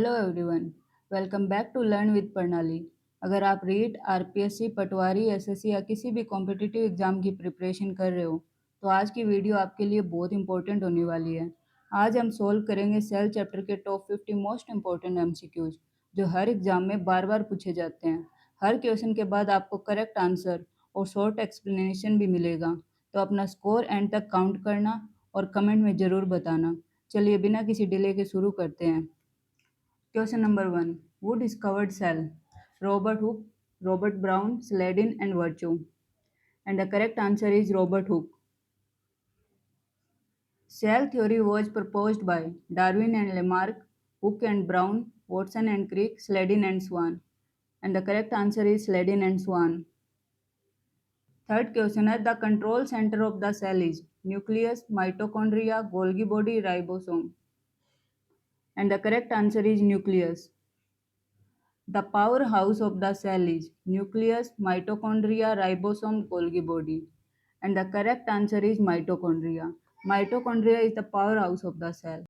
Hello everyone, welcome back to learn with Pranali. अगर आप REET, RPSC, पटवारी, SSC या किसी भी कॉम्पिटिटिव एग्जाम की प्रिपरेशन कर रहे हो तो आज की वीडियो आपके लिए बहुत इंपॉर्टेंट होने वाली है। आज हम सोल्व करेंगे सेल चैप्टर के टॉप 50 मोस्ट इंपॉर्टेंट एमसीक्यूज जो हर एग्जाम में बार बार पूछे जाते हैं। हर क्वेश्चन के बाद आपको करेक्ट आंसर और शॉर्ट एक्सप्लेनेशन भी मिलेगा, तो अपना स्कोर एंड तक काउंट करना और कमेंट में ज़रूर बताना। चलिए बिना किसी डिले के शुरू करते हैं। Question number 1. Who discovered cell? Robert Hooke, Robert Brown, Sladin, and Virchow. And the correct answer is Robert Hooke. Cell theory was proposed by Darwin and Lamarck, Hooke and Brown, Watson and Crick, Sladin and Swan. And the correct answer is Sladin and Swan. Third question is the control center of the cell is nucleus, mitochondria, Golgi body, ribosome. And the correct answer is nucleus. The powerhouse of the cell is nucleus, mitochondria, ribosome, Golgi body. And the correct answer is mitochondria. Mitochondria is the powerhouse of the cell.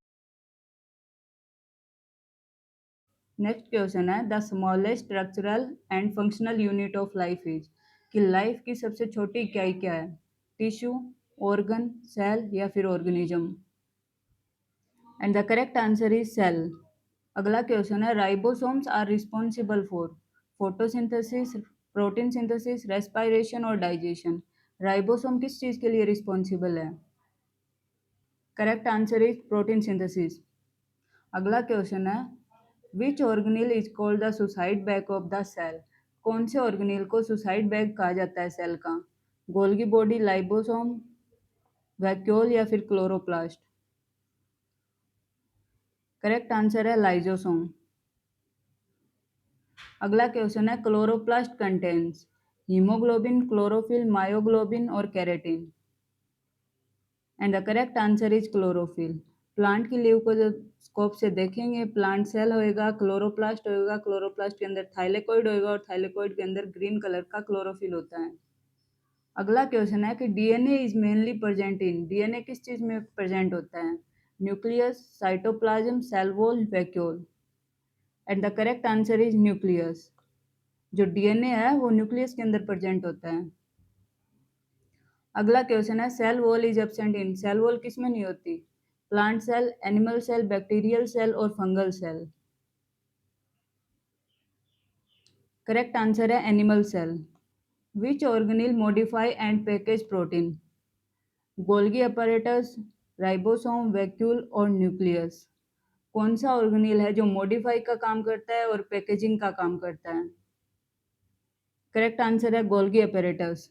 Next question है the smallest structural and functional unit of life is कि life की सबसे छोटी इकाई क्या है? Tissue, organ, cell या फिर organism? And the correct answer is cell. अगला क्वेश्चन है ribosomes are responsible for photosynthesis, protein synthesis, respiration और डाइजेशन। राइबोसोम किस चीज के लिए रिस्पॉन्सिबल है? Correct answer is protein synthesis. अगला क्वेश्चन है which organelle is called the suicide bag of the cell? कौन से ऑर्गेनिल को सुसाइड बैग कहा जाता है सेल का? गोल्गी बॉडी, लाइबोसोम, वैक्यूल या फिर क्लोरोप्लास्ट? करेक्ट आंसर है लाइजोसोम। अगला क्वेश्चन है chloroplast contains haemoglobin, chlorophyll, myoglobin और keratin. And the correct answer is chlorophyll. Plant की लीव को जब स्कोप से देखेंगे, प्लांट सेल होएगा, क्लोरोप्लास्ट होएगा, क्लोरोप्लास्ट के अंदर थाइलेकोइड होएगा और थाइलेकोइड के अंदर ग्रीन कलर का क्लोरोफिल होता है। अगला क्वेश्चन है कि DNA is mainly present in, DNA किस चीज में प्रेजेंट होता है? Nucleus, cytoplasm, cell wall, vacuole. And the correct answer is nucleus. जो डीएनए है वो न्यूक्लियस के अंदर प्रेजेंट होता है। अगला क्वेश्चन है cell wall is absent in, cell wall किस में नहीं होती? Plant cell, animal cell, bacterial cell और फंगल सेल। करेक्ट आंसर है animal cell. Which organelle modify and package protein? Golgi apparatus, ribosome, vacuole और न्यूक्लियस। कौन सा ऑर्गेनिल है जो मॉडिफाई का काम करता है और पैकेजिंग का काम करता है? करेक्ट आंसर है गोल्गी अपैरेटस।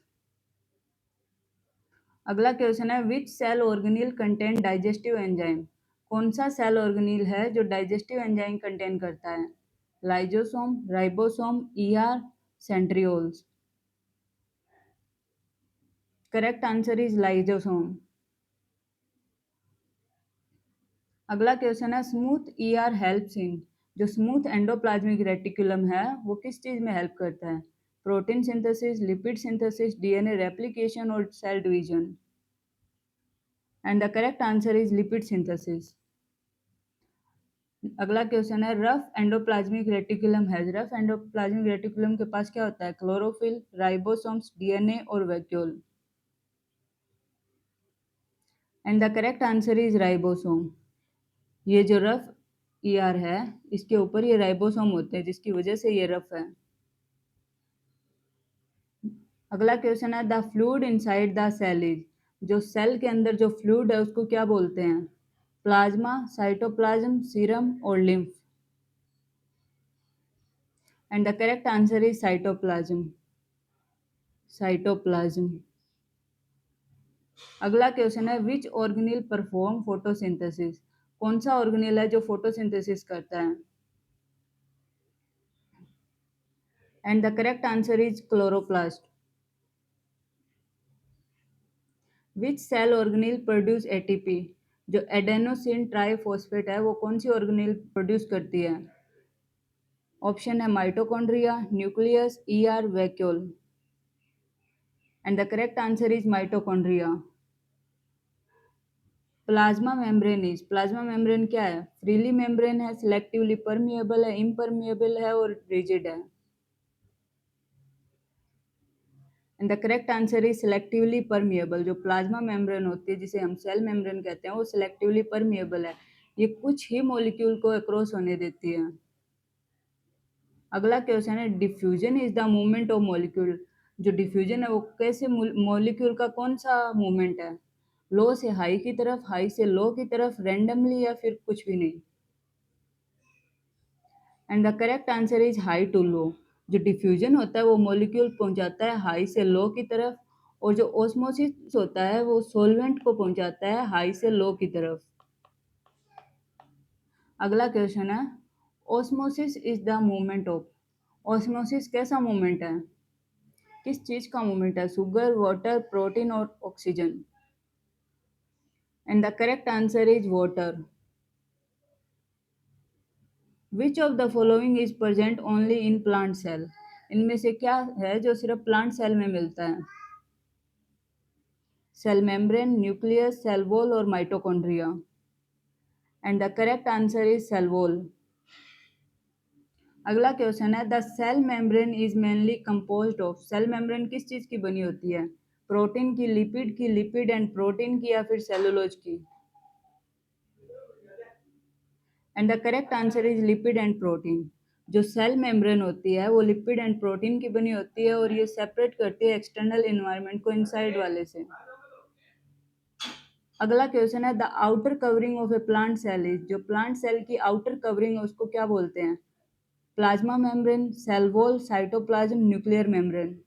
अगला क्वेश्चन है which cell organelle contain digestive enzyme? कौन सा सेल ऑर्गेनिल है जो डाइजेस्टिव एंजाइम कंटेन करता है? Lysosome, ribosome, ER, centrioles. Correct answer is lysosome. अगला क्वेश्चन है स्मूथ ईआर हेल्प्स इन, जो स्मूथ एंडोप्लाज्मिक रेटिकुलम है वो किस चीज में हेल्प करता है? Protein synthesis, lipid synthesis, DNA replication और cell division. And the correct answer is lipid synthesis. अगला क्वेश्चन है रफ एंडोप्लाज्मिक रेटिकुलम है, रफ एंडोप्लाज्मिक रेटिकुलम के पास क्या होता है? क्लोरोफिल, राइबोसोम्स, डीएनए और vacuole. And the correct answer is ribosome. ये जो रफ ईआर है इसके ऊपर ये राइबोसोम होते हैं जिसकी वजह से ये रफ है। अगला क्वेश्चन है the fluid inside the cell is, जो सेल के अंदर जो फ्लूइड है उसको क्या बोलते हैं? प्लाज्मा, साइटोप्लाज्म, सीरम और lymph. And the correct answer is cytoplasm. Cytoplasm. अगला क्वेश्चन है विच ऑर्गेनिल परफॉर्म फोटोसिंथेसिस? कौन सा ऑर्गेनिल है जो फोटोसिंथेसिस करता है? And the correct answer is chloroplast. Which cell organelle produce ATP? जो एडेनोसिन ट्राइफॉस्फेट है वो कौन सी ऑर्गेनिल प्रोड्यूस करती है? ऑप्शन है mitochondria, nucleus, ER, vacuole. And the correct answer is mitochondria. Plasma membrane क्या है? फ्रीली मेम्ब्रेन है, सिलेक्टिवली परमिएबल है, इम्परमिएबल है और रिजिड है। And the correct answer is selectively permeable. जो प्लाज्मा मेम्ब्रेन होती है जिसे हम सेल मेम्ब्रेन कहते हैं वो सिलेक्टिवली परमिएबल है, ये कुछ ही मॉलिक्यूल को अक्रॉस होने देती है। अगला क्वेश्चन है diffusion is the movement of molecule. जो डिफ्यूजन है वो कैसे मॉलिक्यूल का कौन सा मूवमेंट है? लो से हाई की तरफ, हाई से लो की तरफ, रैंडमली या फिर कुछ भी नहीं। And the correct answer is high to low. जो डिफ्यूजन होता है वो मॉलिक्यूल पहुंचाता है हाई से लो की तरफ, और जो ऑस्मोसिस होता है वो सॉल्वेंट को पहुंचाता है हाई से लो की तरफ। अगला क्वेश्चन है osmosis is the movement of. Osmosis कैसा मूवमेंट है? किस चीज का मूवमेंट है? शुगर, वाटर, प्रोटीन और oxygen. And the correct answer is water. Which of the following is present only in plant cell. इनमें से क्या है जो सिर्फ प्लांट सेल में मिलता है? Cell membrane, nucleus, cell wall और mitochondria. And the correct answer is cell wall. अगला क्वेश्चन है the cell membrane is mainly composed of. Cell membrane किस चीज की बनी होती है? प्रोटीन की, लिपिड की, लिपिड एंड प्रोटीन की या फिर सेलुलोज की। And the correct answer is lipid and protein. जो सेल मेम्ब्रेन होती है वो लिपिड एंड प्रोटीन की बनी होती है और ये सेपरेट करती है एक्सटर्नल एनवायरनमेंट को इनसाइड वाले से। अगला क्वेश्चन है the outer covering of a plant cell is. जो प्लांट सेल की आउटर कवरिंग है उसको क्या बोलते हैं? Plasma membrane, cell wall, cytoplasm, nuclear membrane.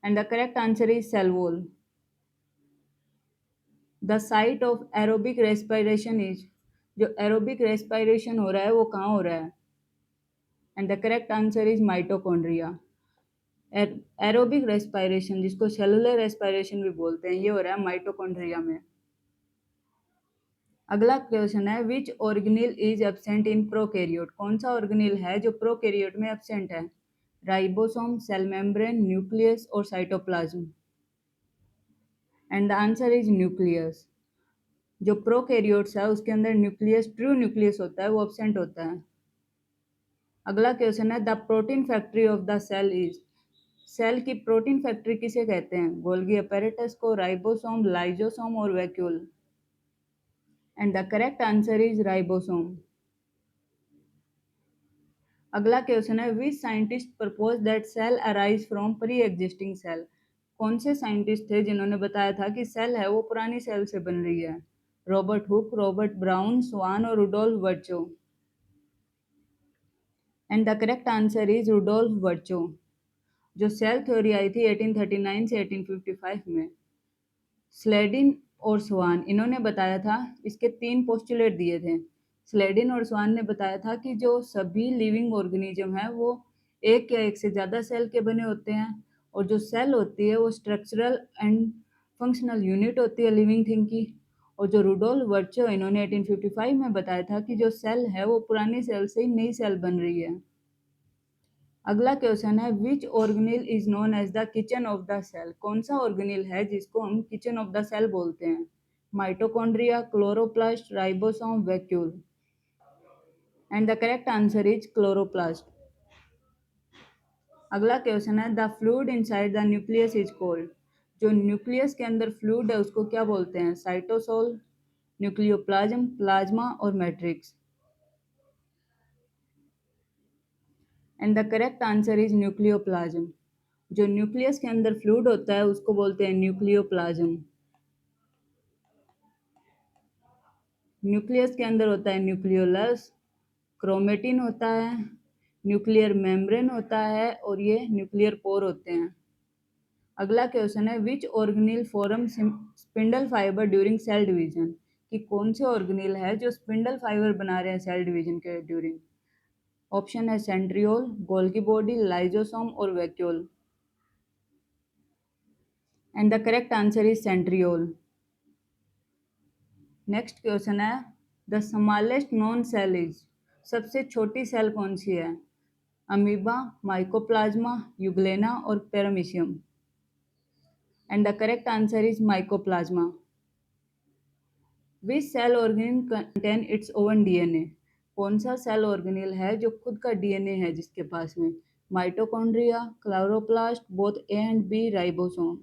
And the correct answer is cell wall. The site of aerobic respiration is. जो aerobic respiration हो रहा है वो कहाँ हो रहा है? And the correct answer is mitochondria. Aerobic respiration जिसको सेलुलर रेस्पिरेशन भी बोलते हैं ये हो रहा है माइटोकॉन्ड्रिया में। अगला क्वेश्चन है which organelle is absent in prokaryote. कौन सा ऑर्गेनिल है जो प्रोकैरियोट में एब्सेंट है? राइबोसोम, सेल मेम्ब्रेन, न्यूक्लियस और cytoplasm. And the answer is nucleus. जो प्रोकैरियोट्स है उसके अंदर न्यूक्लियस, ट्रू न्यूक्लियस होता है वो एब्सेंट होता है। अगला क्वेश्चन है the protein factory of the cell is. सेल की प्रोटीन फैक्ट्री किसे कहते हैं? गोल्गी अपैरेटस को, राइबोसोम, लाइजोसोम और vacuole. And the correct answer is ribosome. अगला क्वेश्चन है which scientist propose that cell arise from pre existing cell. कौन से साइंटिस्ट थे जिन्होंने बताया था कि सेल है वो पुरानी सेल से बन रही है? Robert Hooke, Robert Brown, Schwann और Rudolf Virchow. And the correct answer is Rudolf Virchow. जो सेल थ्योरी आई थी 1839 से 1855 में, स्लेडिन और स्वान इन्होंने बताया था, इसके तीन पोस्टुलेट दिए थे। स्लेडिन और स्वान ने बताया था कि जो सभी लिविंग ऑर्गेनिज्म है वो एक या एक से ज़्यादा सेल के बने होते हैं, और जो सेल होती है वो स्ट्रक्चरल एंड फंक्शनल यूनिट होती है लिविंग थिंग की। और जो रुडोल्फ वर्चो इन्होंने 1855 में बताया था कि जो सेल है वो पुरानी सेल से ही नई सेल बन रही है। अगला क्वेश्चन है which organelle is known as the kitchen of the cell. कौन सा ऑर्गेनिल है जिसको हम किचन ऑफ द सेल बोलते हैं? Mitochondria, chloroplast, ribosome, vacuole. And the correct answer is chloroplast. अगला क्वेश्चन है the fluid inside the nucleus is cold. जो न्यूक्लियस के अंदर फ्लूइड है उसको क्या बोलते हैं? साइटोसोल, न्यूक्लियोप्लाज्म, प्लाज्मा और matrix. And the correct answer is nucleoplasm. जो न्यूक्लियस के अंदर फ्लूइड होता है उसको बोलते हैं न्यूक्लियोप्लाज्म। न्यूक्लियस के अंदर होता है न्यूक्लियोलस, क्रोमेटिन होता है, न्यूक्लियर मेम्ब्रेन होता है और ये न्यूक्लियर पोर होते हैं। अगला क्वेश्चन है which organelle form spindle fibre during cell division. कि कौन से ऑर्गेनिल है जो स्पिंडल फाइबर बना रहे हैं सेल डिवीजन के ड्यूरिंग? ऑप्शन है सेंट्रियोल, गोल्गी बॉडी, लाइजोसोम और vacuole. And the correct answer is centriole. Next question है the smallest known cell is. सबसे छोटी सेल कौन सी है? अमीबा, माइकोप्लाज्मा, यूग्लेना और paramecium. And the correct answer is mycoplasma. Which cell organelle contain its own DNA? कौन सा cell organelle है जो खुद का डीएनए है जिसके पास में? Mitochondria, chloroplast, both A and B, ribosome.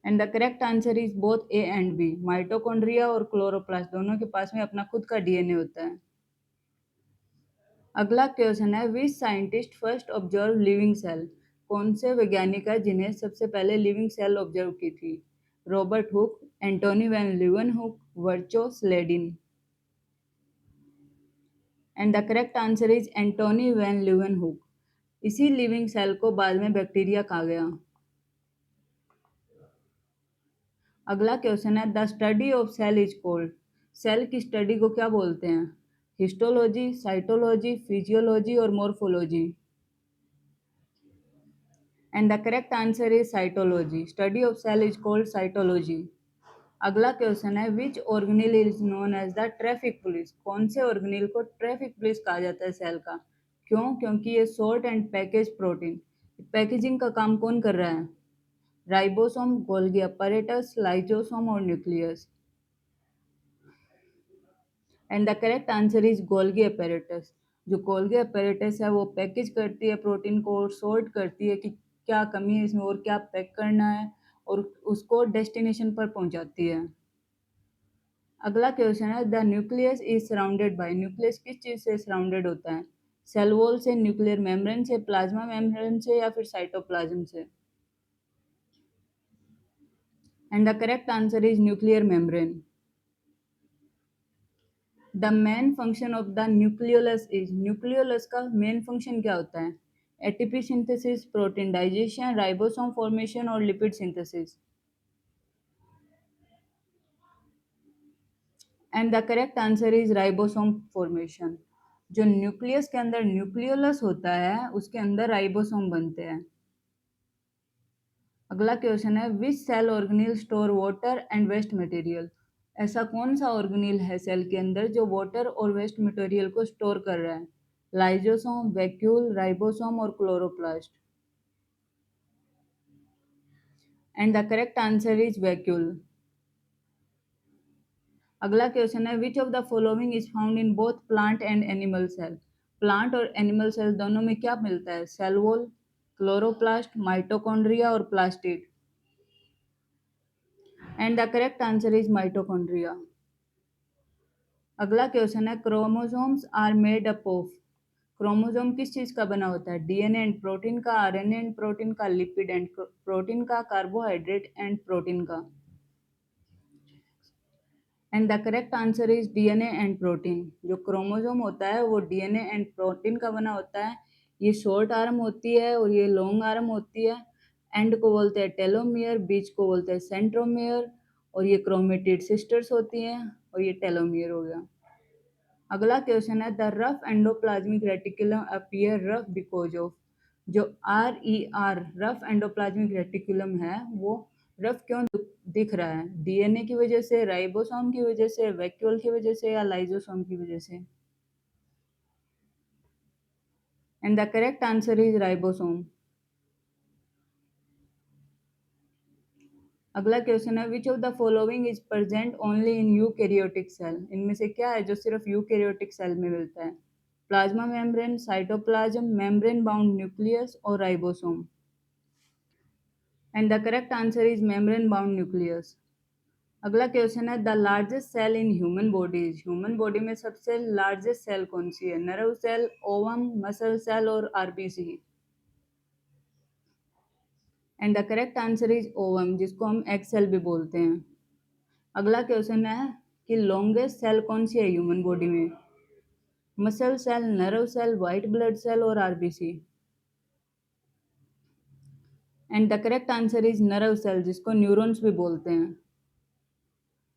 And the correct answer is both A and B. Mitochondria और क्लोरोप्लास्ट दोनों के पास में अपना खुद का डीएनए होता है। अगला क्वेश्चन है, which scientist first observe living cell? कौन से वैज्ञानिक है जिन्हें सबसे पहले लिविंग सेल ऑब्जर्व की थी? Robert Hooke, Antonie van Leeuwenhoek, Virchow, Schleiden. And the correct answer is Antonie van Leeuwenhoek. इसी लिविंग सेल को बाद में बैक्टीरिया कहा गया। अगला क्वेश्चन है, the study of cell is called? Cell की स्टडी को क्या बोलते हैं? हिस्टोलॉजी, साइटोलॉजी, फिजियोलॉजी और morphology. And the correct answer is cytology. Study of cell is called cytology. अगला क्वेश्चन है, which organelle is known as the traffic police? कौन से ऑर्गेनिल को ट्रैफिक पुलिस कहा जाता है सेल का? क्यों? क्योंकि ये sort and package protein. Packaging का काम कौन कर रहा है? राइबोसोम, गोल्गी अपैरेटस, लाइसोसोम और nucleus. And the correct answer is Golgi apparatus. जो गोल्गी अपैरेटस है वो पैकेज करती है प्रोटीन को और सॉर्ट करती है कि क्या कमी है इसमें और क्या पैक करना है, और उसको डेस्टिनेशन पर पहुंचाती है। अगला क्वेश्चन है, the nucleus is surrounded by? Nucleus किस चीज से सराउंडेड होता है? सेल वॉल से, न्यूक्लियर मेम्ब्रेन से, प्लाज्मा मेम्ब्रेन से या फिर साइटोप्लाज्म से? And the correct answer is nuclear membrane. The main function of the nucleolus is? Nucleolus का मेन फंक्शन क्या होता है? ATP synthesis, protein digestion, ribosome formation और lipid synthesis. And the correct answer is ribosome formation. जो nucleus के अंदर nucleolus होता है उसके अंदर राइबोसोम बनते हैं। अगला क्वेश्चन है, which cell organelle store water and waste material? ऐसा कौन सा ऑर्गेनिल है सेल के अंदर जो वाटर और वेस्ट मटेरियल को स्टोर कर रहा है? लाइजोसोम, वैक्यूल, राइबोसोम और chloroplast. And the correct answer is vacuole. अगला क्वेश्चन है, which of the following is found in both plant and animal cell? Plant और एनिमल सेल दोनों में क्या मिलता है? सेल वॉल, क्लोरोप्लास्ट, माइटोकॉन्ड्रिया और plastid. And the correct answer is mitochondria. अगला क्वेश्चन है, chromosomes are made up of? Chromosome किस चीज का बना होता है? डीएनए एंड प्रोटीन का, आरएनए एंड प्रोटीन का, लिपिड एंड प्रोटीन का, कार्बोहाइड्रेट एंड प्रोटीन का। And the correct answer is DNA and protein. जो क्रोमोसोम होता है वो डीएनए एंड प्रोटीन का बना होता है। ये शॉर्ट आर्म होती है और ये लॉन्ग आर्म होती है। एंड को बोलते हैं टेलोमियर, बीच को बोलते हैं सेंट्रोमियर, और ये क्रोमेटिड सिस्टर्स होती हैं, और ये टेलोमियर हो गया। अगला क्वेश्चन है, the rough endoplasmic reticulum appear rough because of? जो RER रफ एंडोप्लाज्मिक रेटिकुलम है वो रफ क्यों दिख रहा है? डीएनए की वजह से, राइबोसोम की वजह से, वैक्यूल की वजह से या लाइसोसोम की वजह से? And the correct answer is ribosome. अगला क्वेश्चन है, which of the following is present only in eukaryotic cell? इनमें से क्या है जो सिर्फ यूकैरियोटिक सेल में मिलता है? Plasma membrane, cytoplasm, membrane bound nucleus और ribosome. And the correct answer is membrane bound nucleus. अगला क्वेश्चन है, the largest cell in human body is? Human body में सबसे लार्जेस्ट सेल कौन सी है? Nerve cell, ovum, muscle cell और RBC. And the correct answer is ovum, जिसको हम एग सेल भी बोलते हैं। अगला क्वेश्चन है कि लॉन्गेस्ट सेल कौन सी है ह्यूमन बॉडी में? Muscle cell, nerve cell, white blood cell और RBC. And the correct answer is nerve cell, जिसको न्यूरॉन्स भी बोलते हैं।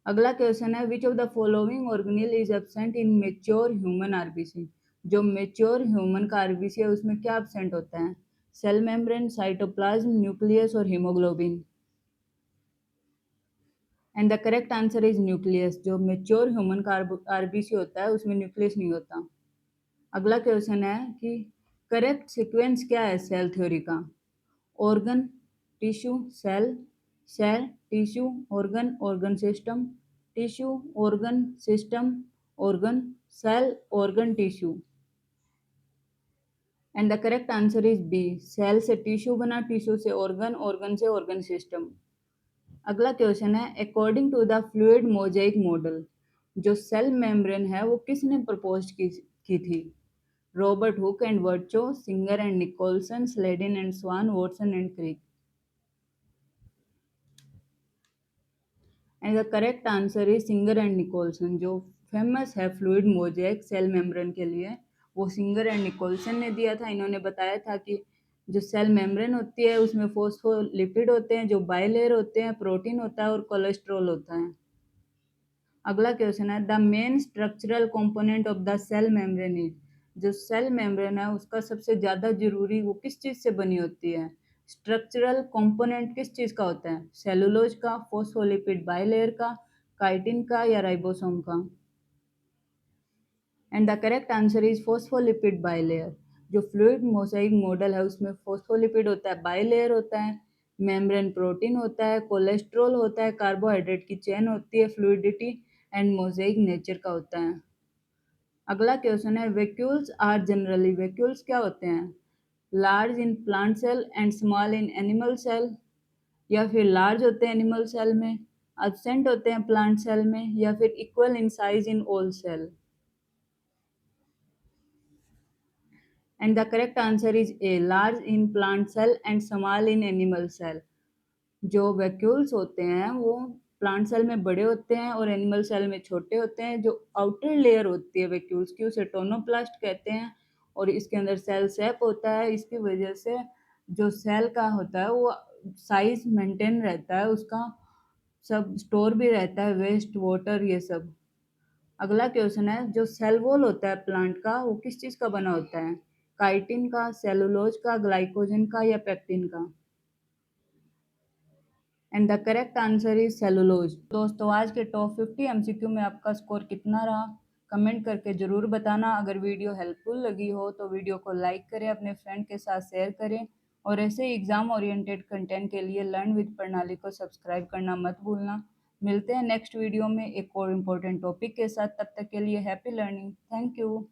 अगला क्वेश्चन है, which of the following organelle is absent in mature human RBC? जो मेच्योर ह्यूमन का आरबीसी है उसमें क्या एब्सेंट होता है? सेल मेम्ब्रेन, साइटोप्लाज्म, न्यूक्लियस और haemoglobin. And the correct answer is nucleus. जो मेच्योर ह्यूमन का आरबीसी होता है उसमें न्यूक्लियस नहीं होता। अगला क्वेश्चन है कि करेक्ट सीक्वेंस क्या है सेल थ्योरी का? organ, tissue, cell, cell, tissue, organ system, tissue, organ system, organ, cell, organ, tissue. And the correct answer is B, cell से टिश्यू बना, टिश्यू से ऑर्गन, ऑर्गन से ऑर्गन सिस्टम। अगला question है, according to the fluid mosaic model, जो cell membrane है वो किसने प्रपोज की थी? Robert Hooke and Virchow, Singer and Nicolson, Schleiden and Schwann, Watson and Crick. And the correct answer is Singer and Nicolson. जो famous है fluid mosaic cell membrane के लिए, वो सिंगर एंड निकोलसन ने दिया था। इन्होंने बताया था कि जो सेल मेम्ब्रेन होती है उसमें फोस्फोलिपिड होते हैं, जो बाइलेयर होते हैं, प्रोटीन होता है और कोलेस्ट्रॉल होता है। अगला क्वेश्चन है, the main structural component of the cell membrane is, जो सेल मेम्ब्रेन है उसका सबसे ज्यादा जरूरी वो किस चीज से बनी होती है? स्ट्रक्चरल कंपोनेंट किस चीज का होता है? सेलुलोज का, फोस्फोलिपिड बाइलेयर का, काइटिन का या राइबोसोम का? And the correct answer is phospholipid bilayer. जो फ्लूइड मोजाइक मॉडल है उसमें फोस्फोलिपिड होता है, बाइलेयर होता है, मेम्ब्रेन प्रोटीन होता है, कोलेस्ट्रॉल होता है, कार्बोहाइड्रेट की चेन होती है, फ्लूइडिटी एंड मोजाइक नेचर का होता है। अगला क्वेश्चन है, वैक्यूल्स आर जनरली, वैक्यूल्स क्या होते हैं? Large in plant cell and small in animal cell, या फिर लार्ज होते हैं एनिमल सेल में, एब्सेंट होते हैं प्लांट सेल में, या फिर equal in size in all cell? And the correct answer is A, large in plant cell and small in animal cell. जो वैक्यूल्स होते हैं वो प्लांट सेल में बड़े होते हैं और एनिमल सेल में छोटे होते हैं। जो आउटर लेयर होती है वैक्यूल्स की उसे टोनोप्लास्ट कहते हैं, और इसके अंदर सेल सेप होता है। इसकी वजह से जो सेल का होता है वो साइज मेंटेन रहता है, उसका सब स्टोर भी रहता है, वेस्ट वाटर ये सब। अगला क्वेश्चन है, जो सेल वॉल होता है प्लांट का वो किस चीज का बना होता है? काइटिन का, सेलुलोज का, ग्लाइकोजन का या पेक्टिन का? And the correct answer is cellulose. दोस्तों, आज के टॉप 50 एमसीक्यू में आपका स्कोर कितना रहा कमेंट करके जरूर बताना। अगर वीडियो हेल्पफुल लगी हो तो वीडियो को लाइक करें, अपने फ्रेंड के साथ शेयर करें, और ऐसे एग्जाम ओरिएंटेड कंटेंट के लिए लर्न विद प्रणाली को सब्सक्राइब करना मत भूलना। मिलते हैं नेक्स्ट वीडियो में एक और इम्पोर्टेंट टॉपिक के साथ। तब तक के लिए हैप्पी लर्निंग। Thank you.